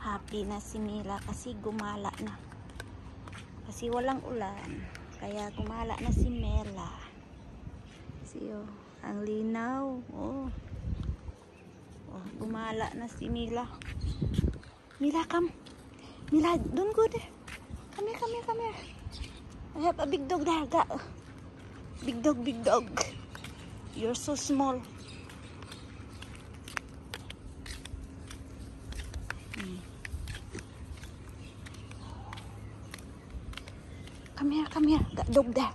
Happy na si Mila kasi gumala na. Kasi walang ulan. Kaya gumala na si Mela. See, oh, ang linaw. Oh. Oh, gumala na si Mila. Mila, come. Mila, don't go there. Come here, come here, come here. I have a big dog there. Big dog, big dog. You're so small. Come here. Got dog there.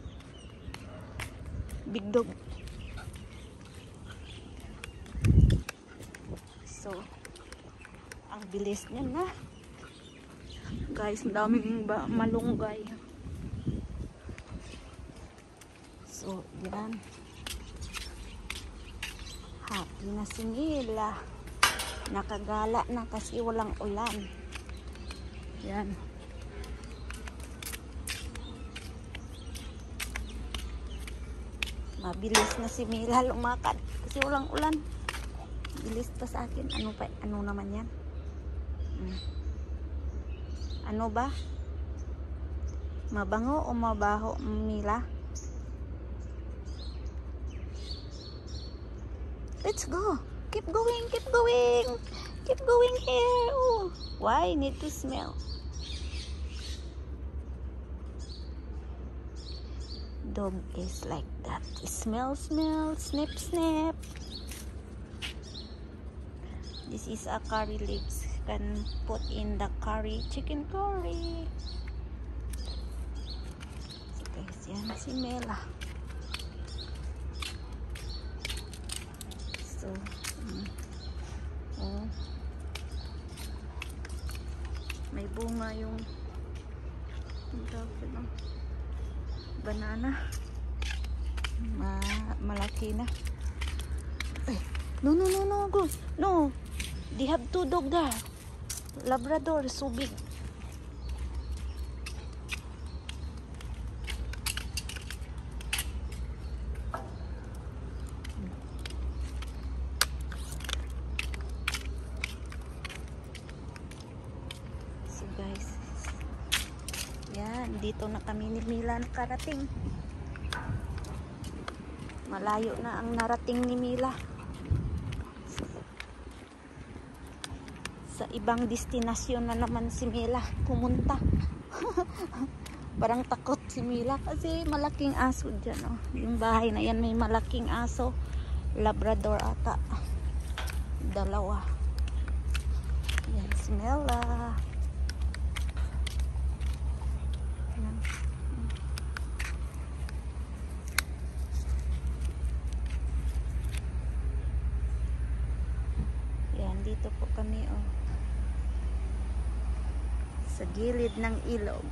Big dog. So, ang bilis niya na. Guys, ang daming malunggay. So, yan. Happy na si Mila. Nakagala na kasi walang ulan. Yan. Mabilis na si Mila lumakad kasi walang ulan. Bilis pa sa akin. Ano naman yan? Ano ba? Mabango o mabaho, Mila? Let's go. Keep going, keep going. Keep going here. Oh, why need to smell? Dog is like that. Smell, smell, snip, snip. This is a curry leaves. Can put in the curry, chicken curry. So guys, yan si Mela. So, oh, may bunga yung banana. Malaki na. Ay, no, go. No, they have two dog there. Labrador, so big. So guys, yan, dito na kami ni Mila nakarating. Malayo na ang narating ni Mila. Sa ibang destinasyon na naman si Mila pumunta. Parang takot si Mila kasi malaking aso dyan. Oh. Yung bahay na yan may malaking aso. Labrador ata. Dalawa. Yan si Mila. Yan. Yan, dito po kami oh. Sa gilid ng ilog.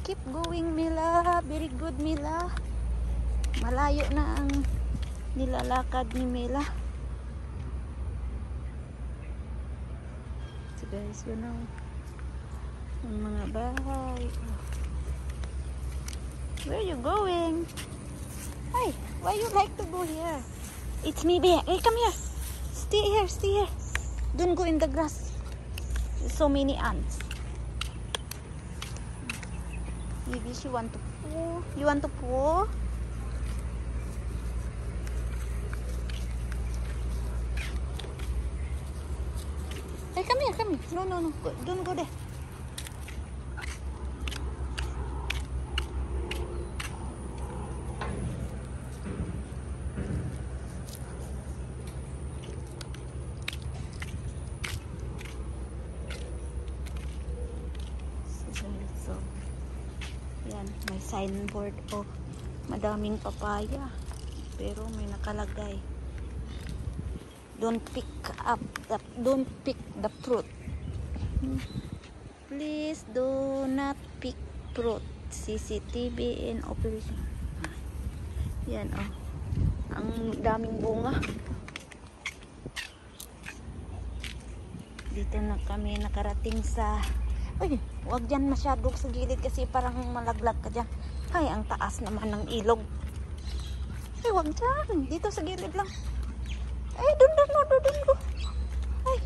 Keep going, Mila. Very good, Mila. Malayo na ang nilalakad ni Mila. So guys, yun ang mga bahay. Where are you going? Hey, why you like to go here? It's me, Bea. Hey, come here. Stay here, stay here. Don't go in the grass. There's so many ants. Maybe she want to poo. You want to poo? Hey, come here, come here. No. Don't go there. So, yan, may signboard o madaming papaya pero may nakalagay don't pick the fruit, please do not pick fruit, CCTV in operation. Yan oh, ang daming bunga. Dito na kami nakarating sa Uy, huwag dyan masyado sa gilid kasi parang malaglag ka dyan. Ay, ang taas naman ng ilog. Ay, huwag dyan. Dito sa gilid lang. Ay, dun ko. Ay.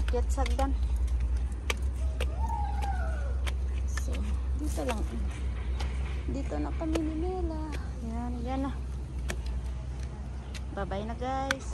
Akyat sagdan. So, dito lang. Dito na kami ni Mela. Yan na. Bye-bye na guys.